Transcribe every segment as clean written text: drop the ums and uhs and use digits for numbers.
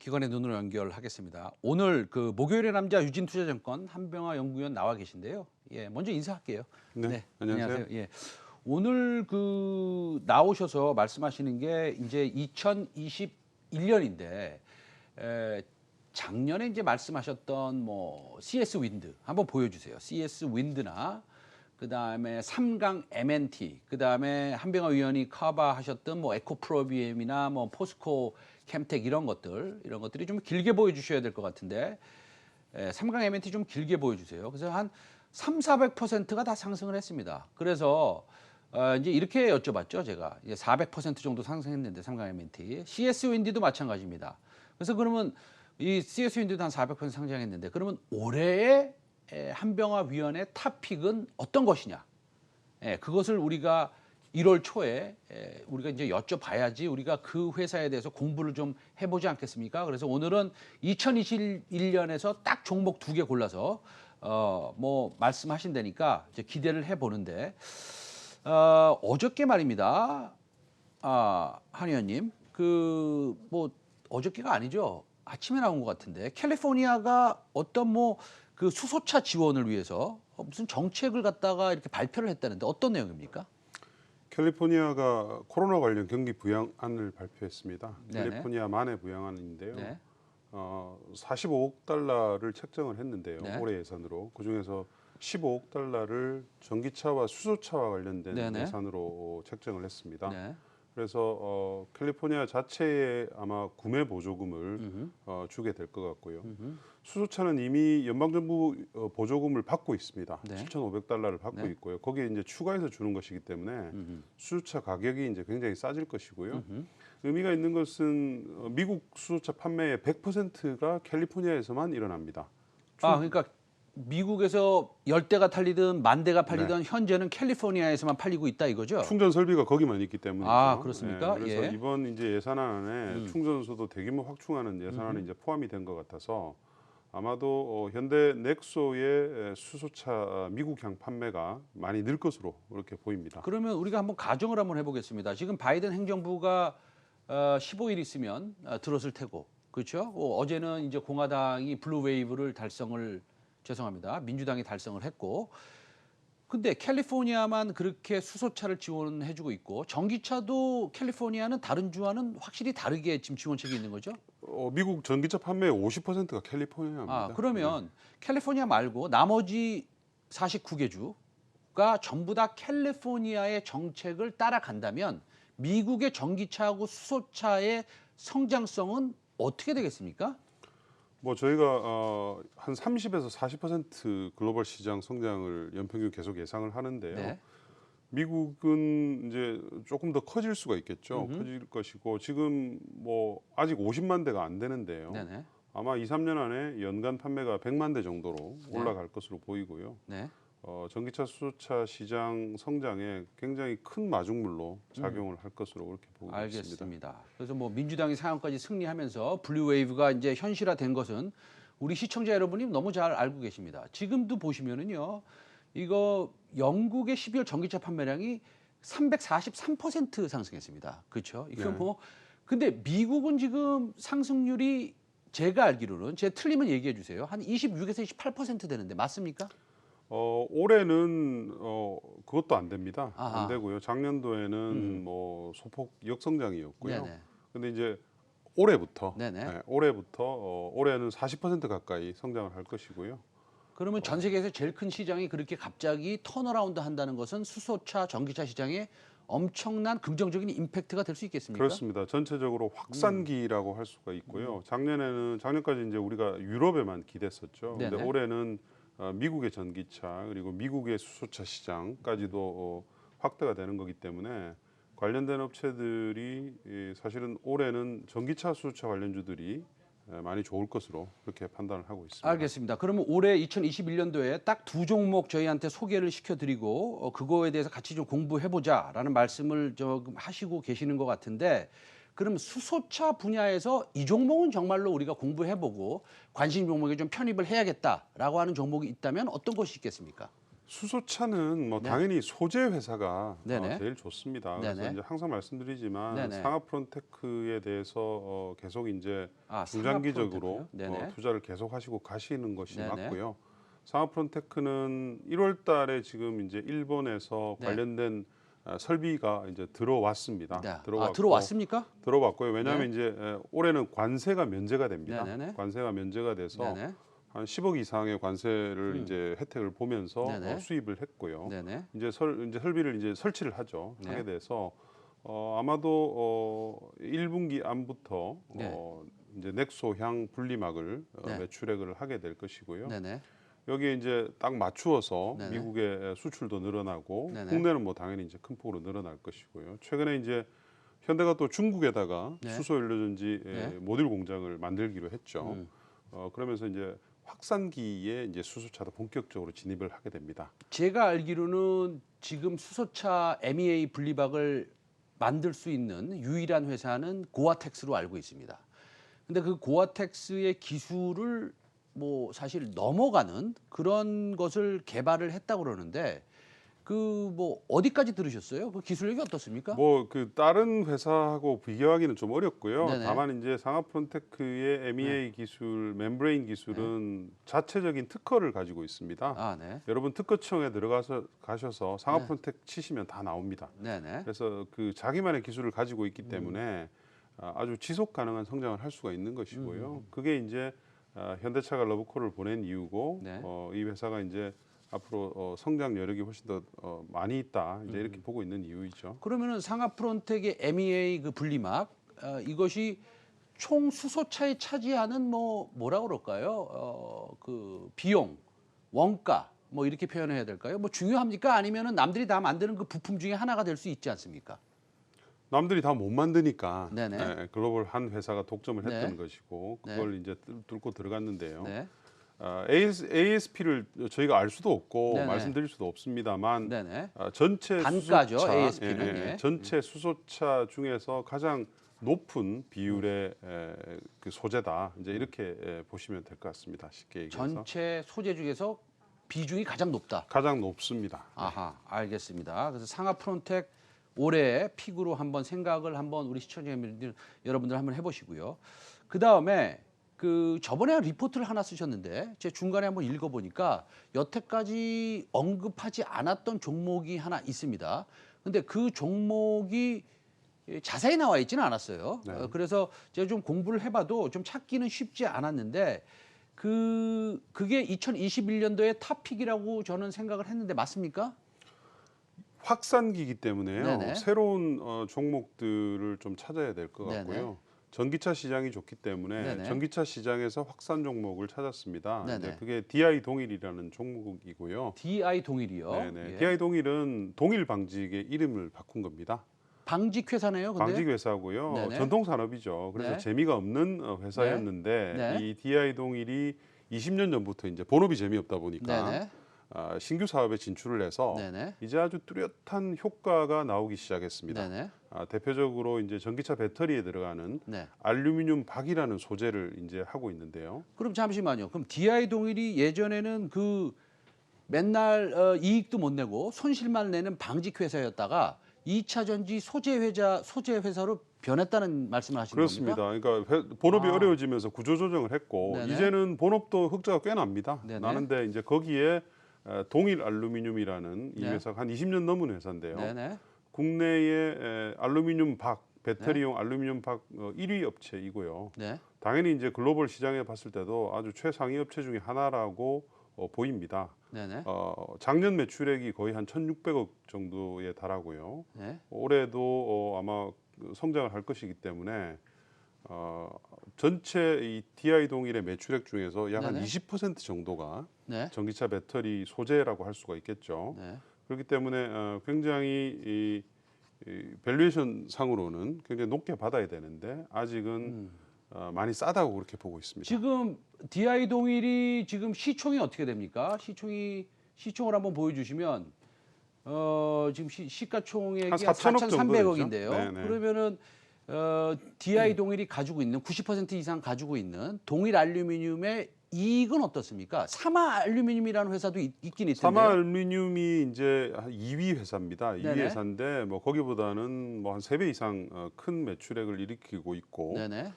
기관의 눈으로 연결하겠습니다. 오늘 그 목요일의 남자 유진투자증권 한병화 연구위원 나와 계신데요. 예, 먼저 인사할게요. 네, 안녕하세요. 예, 오늘 그 나오셔서 말씀하시는 게 이제 2021년인데 작년에 이제 말씀하셨던 뭐 CS 윈드 한번 보여주세요. CS 윈드나 그다음에 삼강 MNT, 그다음에 한병화 위원이 커버하셨던 뭐 에코프로비엠이나 뭐 포스코 캠텍 이런 것들이 좀 길게 보여주셔야 될 것 같은데 삼강 MNT 좀 길게 보여주세요. 그래서 한 300~400%가 다 상승을 했습니다. 그래서 이제 이렇게 여쭤봤죠, 제가. 이제 400% 정도 상승했는데 삼강 MNT, CS 윈디도 마찬가지입니다. 그래서 그러면 이 CS 윈디도 한 400% 상승했는데 그러면 올해의 한병화 위원의 탑픽은 어떤 것이냐? 그것을 우리가 1월 초에 우리가 이제 여쭤봐야지 우리가 그 회사에 대해서 공부를 좀 해보지 않겠습니까? 그래서 오늘은 2021년에서 딱 종목 2개 골라서 뭐 말씀하신다니까 이제 기대를 해보는데 어저께 말입니다. 한 의원님, 그 뭐 어저께가 아니죠. 아침에 나온 것 같은데 캘리포니아가 어떤 뭐 그 수소차 지원을 위해서 무슨 정책을 갖다가 이렇게 발표를 했다는데 어떤 내용입니까? 캘리포니아가 코로나 관련 경기 부양안을 발표했습니다. 네네. 캘리포니아 만의 부양안인데요. 네. 45억 달러를 책정을 했는데요. 네. 올해 예산으로. 그중에서 15억 달러를 전기차와 수소차와 관련된 네네. 예산으로 책정을 했습니다. 네. 그래서 캘리포니아 자체에 아마 구매 보조금을 주게 될 것 같고요. 수소차는 이미 연방정부 보조금을 받고 있습니다. 네. 7,500달러를 받고 네. 있고요. 거기에 이제 추가해서 주는 것이기 때문에 수소차 가격이 이제 굉장히 싸질 것이고요. 의미가 있는 것은 미국 수소차 판매의 100%가 캘리포니아에서만 일어납니다. 그러니까 미국에서 10대가 팔리든 10,000대가 팔리든 현재는 캘리포니아에서만 팔리고 있다 이거죠? 충전 설비가 거기만 있기 때문이죠. 그렇습니까? 그래서 예. 이번 이제 예산안에 충전소도 대규모 확충하는 예산안에 이제 포함이 된 것 같아서 아마도 현대 넥소의 수소차 미국향 판매가 많이 늘 것으로 그렇게 보입니다. 그러면 우리가 한번 가정을 한번 해보겠습니다. 지금 바이든 행정부가 15일 있으면 들었을 테고, 그렇죠? 어제는 이제 공화당이 블루 웨이브를 민주당이 달성을 했고, 근데 캘리포니아만 그렇게 수소차를 지원해주고 있고 전기차도 캘리포니아는 다른 주와는 확실히 다르게 지금 지원책이 있는 거죠? 미국 전기차 판매의 50%가 캘리포니아입니다. 그러면 캘리포니아 말고 나머지 49개 주가 전부 다 캘리포니아의 정책을 따라간다면 미국의 전기차하고 수소차의 성장성은 어떻게 되겠습니까? 뭐 저희가 한 30에서 40% 글로벌 시장 성장을 연평균 계속 예상을 하는데요. 네. 미국은 이제 조금 더 커질 수가 있겠죠. 커질 것이고 지금 뭐 아직 50만 대가 안 되는데요. 네네. 아마 2, 3년 안에 연간 판매가 100만 대 정도로 네. 올라갈 것으로 보이고요. 네. 전기차, 수소차 시장 성장에 굉장히 큰 마중물로 작용을 할 것으로 그렇게 보고 있습니다. 알겠습니다. 그래서 뭐 민주당이 상원까지 승리하면서 블루 웨이브가 이제 현실화된 것은 우리 시청자 여러분이 너무 잘 알고 계십니다. 지금도 보시면은요, 이거 영국의 12월 전기차 판매량이 343% 상승했습니다. 그렇죠? 이거 네. 뭐 근데 미국은 지금 상승률이 제가 알기로는 제 틀리면 얘기해 주세요. 한 26에서 28% 되는데 맞습니까? 올해는 그것도 안 됩니다. 아하. 안 되고요. 작년도에는 뭐 소폭 역성장이었고요. 네네. 근데 이제 올해부터 네네. 올해는 40% 가까이 성장을 할 것이고요. 그러면 전 세계에서 제일 큰 시장이 그렇게 갑자기 턴어라운드 한다는 것은 수소차, 전기차 시장에 엄청난 긍정적인 임팩트가 될 수 있겠습니까? 그렇습니다. 전체적으로 확산기라고 할 수가 있고요. 작년까지 이제 우리가 유럽에만 기댔었죠. 근데 네네. 올해는 미국의 전기차 그리고 미국의 수소차 시장까지도 확대가 되는 거기 때문에 관련된 업체들이 사실은 올해는 전기차, 수소차 관련주들이 많이 좋을 것으로 그렇게 판단을 하고 있습니다. 알겠습니다. 그러면 올해 2021년도에 딱 2종목 저희한테 소개를 시켜드리고 그거에 대해서 같이 좀 공부해보자라는 말씀을 좀 하시고 계시는 것 같은데 그럼 수소차 분야에서 이 종목은 정말로 우리가 공부해보고 관심 종목에 좀 편입을 해야겠다라고 하는 종목이 있다면 어떤 것이 있겠습니까? 수소차는 뭐 네. 당연히 소재 회사가 네네. 제일 좋습니다. 그래서 네네. 이제 항상 말씀드리지만 네네. 상하프론테크에 대해서 계속 이제 아, 중장기적으로 상하프론테크요? 네네. 투자를 계속 하시고 가시는 것이 네네. 맞고요. 상하프론테크는 1월 달에 지금 이제 일본에서 네. 관련된 설비가 이제 들어왔습니다. 네. 아, 들어왔고 들어왔습니까? 들어왔고요. 네. 왜냐하면 이제 올해는 관세가 면제가 됩니다. 네네네. 관세가 면제가 돼서 네네. 한 10억 이상의 관세를 이제 혜택을 보면서 네네. 수입을 했고요. 네네. 이제 설비를 이제 설치를 하죠. 네. 하게 돼서 아마도 1분기 안부터 네. 이제 넥소향 분리막을 네. 매출액을 하게 될 것이고요. 네네. 여기에 이제 딱 맞추어서 네네. 미국의 수출도 늘어나고 네네. 국내는 뭐 당연히 이제 큰 폭으로 늘어날 것이고요. 최근에 이제 현대가 또 중국에다가 네. 수소 연료전지 네. 모듈 공장을 만들기로 했죠. 음. 그러면서 이제 확산기에 이제 수소차도 본격적으로 진입을 하게 됩니다. 제가 알기로는 지금 수소차 MEA 분리박을 만들 수 있는 유일한 회사는 고아텍스로 알고 있습니다. 근데 그 고아텍스의 기술을 뭐 사실 넘어가는 그런 것을 개발을 했다고 그러는데 그 뭐 어디까지 들으셨어요? 그 기술력이 어떻습니까? 뭐 그 다른 회사하고 비교하기는 좀 어렵고요. 네네. 다만 이제 상하프론테크의 MEA 기술, 멤브레인 기술은 자체적인 특허를 가지고 있습니다. 아, 네. 여러분 특허청에 가셔서 상하프론텍 치시면 다 나옵니다. 네네. 그래서 그 자기만의 기술을 가지고 있기 때문에 아주 지속 가능한 성장을 할 수가 있는 것이고요. 그게 이제 현대차가 러브콜을 보낸 이유고 네. 이 회사가 이제 앞으로 성장 여력이 훨씬 더 많이 있다 이제 이렇게 보고 있는 이유이죠. 그러면은 상하프론텍의 MEA 그 분리막 이것이 총 수소차에 차지하는 뭐라 그럴까요? 그 비용, 원가 뭐 이렇게 표현해야 될까요? 뭐 중요합니까? 아니면은 남들이 다 만드는 그 부품 중에 하나가 될 수 있지 않습니까? 남들이 다 못 만드니까 네네. 글로벌 한 회사가 독점을 했던 네. 것이고 네. 그걸 이제 뚫고 들어갔는데요. 네. ASP를 저희가 알 수도 없고 네네. 말씀드릴 수도 없습니다만 네네. 전체 단가죠, 수소차, ASP는. 예. 전체 수소차 중에서 가장 높은 비율의 그 소재다. 이제 이렇게 보시면 될 것 같습니다. 쉽게 얘기해서 전체 소재 중에서 비중이 가장 높다. 가장 높습니다. 아하, 알겠습니다. 그래서 상하프론텍 올해 픽으로 한번 생각을 한번 우리 시청자 여러분들 한번 해보시고요. 그 다음에 그 저번에 리포트를 하나 쓰셨는데 제 중간에 한번 읽어보니까 여태까지 언급하지 않았던 종목이 하나 있습니다. 근데 그 종목이 자세히 나와 있지는 않았어요. 네. 그래서 제가 좀 공부를 해봐도 좀 찾기는 쉽지 않았는데 그게 2021년도에 탑픽이라고 저는 생각을 했는데 맞습니까? 확산기이기 때문에요. 네네. 새로운 종목들을 좀 찾아야 될 것 네네. 같고요. 전기차 시장이 좋기 때문에 네네. 전기차 시장에서 확산 종목을 찾았습니다. 네네. 이제 그게 DI 동일이라는 종목이고요. DI 동일이요. 네네. 예. DI 동일은 동일 방직의 이름을 바꾼 겁니다. 방직 회사네요. 근데 방직 회사고요. 네네. 전통 산업이죠. 그래서 네. 재미가 없는 회사였는데 네. 이 DI 동일이 20년 전부터 이제 본업이 재미없다 보니까 네네. 신규 사업에 진출을 해서 네네. 이제 아주 뚜렷한 효과가 나오기 시작했습니다. 네네. 대표적으로 이제 전기차 배터리에 들어가는 네. 알루미늄 박이라는 소재를 이제 하고 있는데요. 그럼 잠시만요. 그럼 DI 동일이 예전에는 그 맨날 이익도 못 내고 손실만 내는 방직 회사였다가 2차 전지 소재 회사로 변했다는 말씀을 하시는 그렇습니다. 겁니까? 그러니까 본업이 아. 어려워지면서 구조 조정을 했고 네네. 이제는 본업도 흑자가 꽤 납니다. 네네. 나는데 이제 거기에 동일 알루미늄이라는 이 네. 회사가 한 20년 넘은 회사인데요. 네네. 국내의 알루미늄 박 배터리용 알루미늄 박 1위 업체이고요. 네. 당연히 이제 글로벌 시장에 봤을 때도 아주 최상위 업체 중에 하나라고 보입니다. 네네. 작년 매출액이 거의 한 1,600억 정도에 달하고요. 네. 올해도 아마 성장을 할 것이기 때문에 전체 이 DI 동일의 매출액 중에서 약 한 네네. 20% 정도가 네. 전기차 배터리 소재라고 할 수가 있겠죠. 네. 그렇기 때문에 굉장히 이 밸류에이션 상으로는 굉장히 높게 받아야 되는데 아직은 많이 싸다고 그렇게 보고 있습니다. 지금 DI 동일이 지금 시총이 어떻게 됩니까? 시총을 한번 보여주시면 지금 시가총액이 한 4천억 정도 4,300억인데요. 되죠? 네네. 그러면은 DI 동일이 가지고 있는 90% 이상 가지고 있는 동일 알루미늄의 이익은 어떻습니까? 사마알루미늄이라는 회사도 있긴 있던데요. 사마알루미늄이 이제 2위 회사입니다. 2위 네네. 회사인데 뭐 거기보다는 뭐 한 3배 이상 큰 매출액을 일으키고 있고 네네.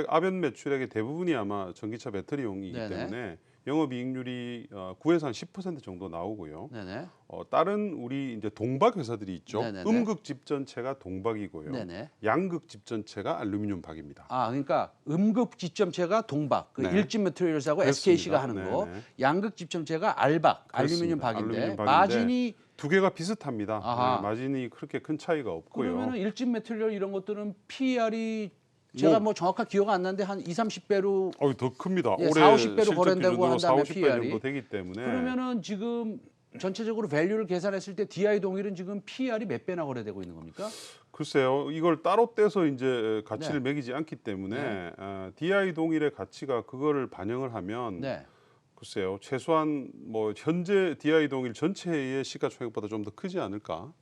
아변 매출액의 대부분이 아마 전기차 배터리용이기 네네. 때문에 영업이익률이 9에서 한 10% 정도 나오고요. 네네. 다른 우리 이제 동박 회사들이 있죠. 네네네. 음극 집전체가 동박이고요. 네네. 양극 집전체가 알루미늄 박입니다. 아, 그러니까 음극 집점체가 동박, 그 네. 일진 매트리얼스하고 그렇습니다. SKC가 하는 거. 네네. 양극 집점체가 알박, 알루미늄 그렇습니다. 박인데 알루미늄 박인데 마진이 두 개가 비슷합니다. 아하. 네, 마진이 그렇게 큰 차이가 없고요. 그러면은 일진 매트리얼 이런 것들은 PER이 제가 뭐 정확한 기억 안 나는데 한 2, 30배로 더 큽니다. 예, 올해 4, 50배로 실적 거래된다고 기준으로 한 4, 다음에 50배 PER이. 정도 되기 때문에 그러면은 지금 전체적으로 밸류를 계산했을 때 DI 동일은 지금 PER이 몇 배나 거래되고 있는 겁니까? 글쎄요, 이걸 따로 떼서 이제 가치를 네. 매기지 않기 때문에 네. DI 동일의 가치가 그거를 반영을 하면 네. 글쎄요, 최소한 뭐 현재 DI 동일 전체의 시가총액보다 좀 더 크지 않을까?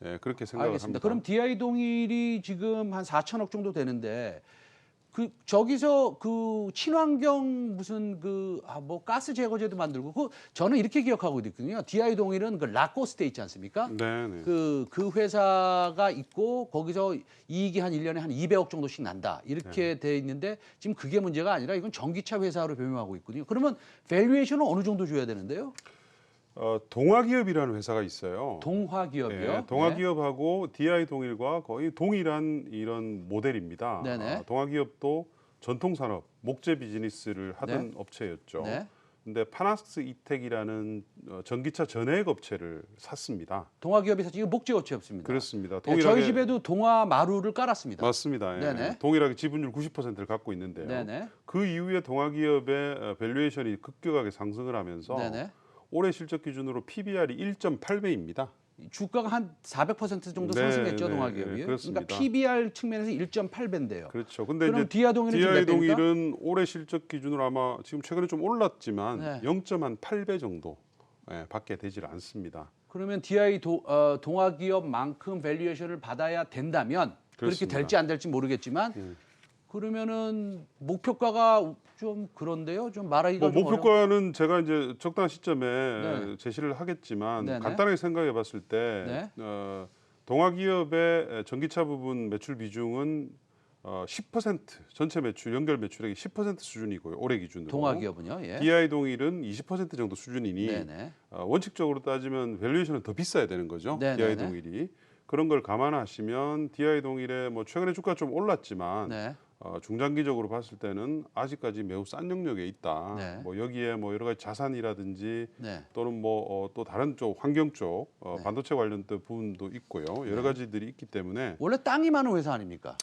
예, 그렇게 생각을 알겠습니다. 합니다. 그럼 DI 동일이 지금 한 4천억 정도 되는데 그 저기서 그 친환경 무슨 뭐 가스 제거제도 만들고 저는 이렇게 기억하고 있거든요. DI 동일은 그 라코스테 있지 않습니까? 네, 네. 그 회사가 있고 거기서 이익이 한 1년에 한 200억 정도씩 난다. 이렇게 돼 있는데 지금 그게 문제가 아니라 이건 전기차 회사로 변모하고 있거든요. 그러면 밸류에이션은 어느 정도 줘야 되는데요? 동화기업이라는 회사가 있어요. 동화기업이요. 예, 동화기업하고 DI 동일과 거의 동일한 이런 모델입니다. 네네. 동화기업도 전통산업, 목재 비즈니스를 하던 업체였죠. 네. 근데 파낙스 이텍이라는 전기차 전해액 업체를 샀습니다. 동화기업에서 지금 목재업체 없습니다. 그렇습니다. 네, 저희 집에도 동화 마루를 깔았습니다. 맞습니다. 예. 네네. 동일하게 지분율 90%를 갖고 있는데요. 네네. 그 이후에 동화기업의 밸류에이션이 급격하게 상승을 하면서 네네. 올해 실적 기준으로 PBR이 1.8배입니다. 주가가 한 400% 정도 네, 상승했죠, 네, 동화기업이. 네, 그렇습니다. 그러니까 PBR 측면에서 1.8배인데요. 그렇죠. 근데 그럼 이제 DI 동일은 지금 DI 몇 배입니까? 동일은 올해 실적 기준으로 아마 지금 최근에 좀 올랐지만 네. 0.8배 정도 밖에 되질 않습니다. 그러면 동화기업만큼 밸류에이션을 받아야 된다면 그렇게 그렇습니다. 될지 안 될지 모르겠지만 그러면은 목표가가 좀 그런데요. 좀 말하기가 좀 목표가는 제가 이제 적당한 시점에 네. 제시를 하겠지만 네네. 간단하게 생각해 봤을 때 네. 동화기업의 전기차 부분 매출 비중은 10% 전체 매출 연결 매출액이 10% 수준이고요. 올해 기준으로. 동화기업은요. 예. DI 동일은 20% 정도 수준이니 네네. 원칙적으로 따지면 밸류에이션은 더 비싸야 되는 거죠. 네네네. DI 동일이. 그런 걸 감안하시면 DI 동일의 뭐 최근에 주가 좀 올랐지만 네. 중장기적으로 봤을 때는 아직까지 매우 싼 영역에 있다. 네. 뭐 여기에 뭐 여러 가지 자산이라든지 네. 또는 뭐 또 다른 쪽 환경 쪽 네. 반도체 관련된 부분도 있고요. 여러 가지들이 있기 때문에 원래 땅이 많은 회사 아닙니까?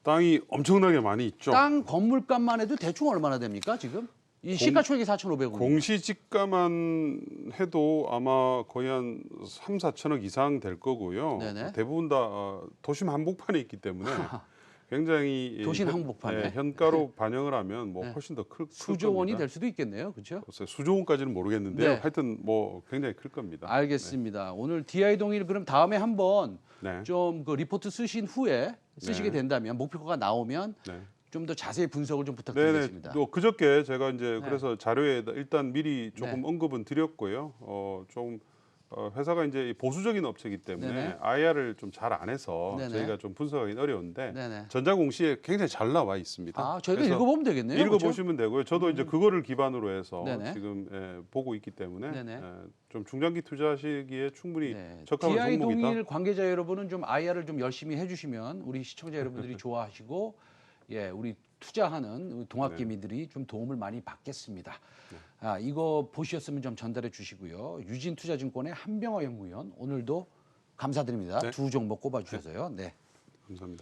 땅이 엄청나게 많이 있죠. 땅 건물값만 해도 대충 얼마나 됩니까, 지금? 이 시가총액이 4,500원. 공시지가만 해도 아마 거의 한 3, 4천억 이상 될 거고요. 네네. 대부분 다 도심 한복판에 있기 때문에 굉장히 도심 한복판에? 현가로 반영을 하면 뭐 훨씬 더 클 수조 원이 겁니다. 될 수도 있겠네요. 그렇죠? 글쎄요, 수조 원까지는 모르겠는데요. 네. 하여튼 뭐 굉장히 클 겁니다. 알겠습니다. 오늘 DI 동일 그럼 다음에 한번 네. 좀 그 리포트 쓰신 후에 쓰시게 네. 된다면 목표가 나오면 네. 좀 더 자세히 분석을 좀 네네. 부탁드리겠습니다. 또 그저께 제가 이제 네. 그래서 자료에 일단 미리 조금 네. 언급은 드렸고요. 회사가 이제 보수적인 업체이기 때문에 네네. IR을 좀 잘 안 해서 네네. 저희가 좀 분석하기 어려운데 네네. 전자공시에 굉장히 잘 나와 있습니다. 아, 저희가 그래서 읽어보면 되겠네요. 그렇죠? 읽어보시면 되고요. 저도 이제 그거를 기반으로 해서 네네. 지금 보고 있기 때문에 네네. 좀 중장기 투자하시기에 충분히 네. 적합한 DI 종목이다. 동일 관계자 여러분은 좀 IR을 좀 열심히 해주시면 우리 시청자 여러분들이 좋아하시고 우리 투자하는 동학개미들이 좀 도움을 많이 받겠습니다. 이거 보셨으면 좀 전달해 주시고요. 유진투자증권의 한병화 연구위원 오늘도 감사드립니다. 네. 두 종목 꼽아주셔서요. 네. 감사합니다.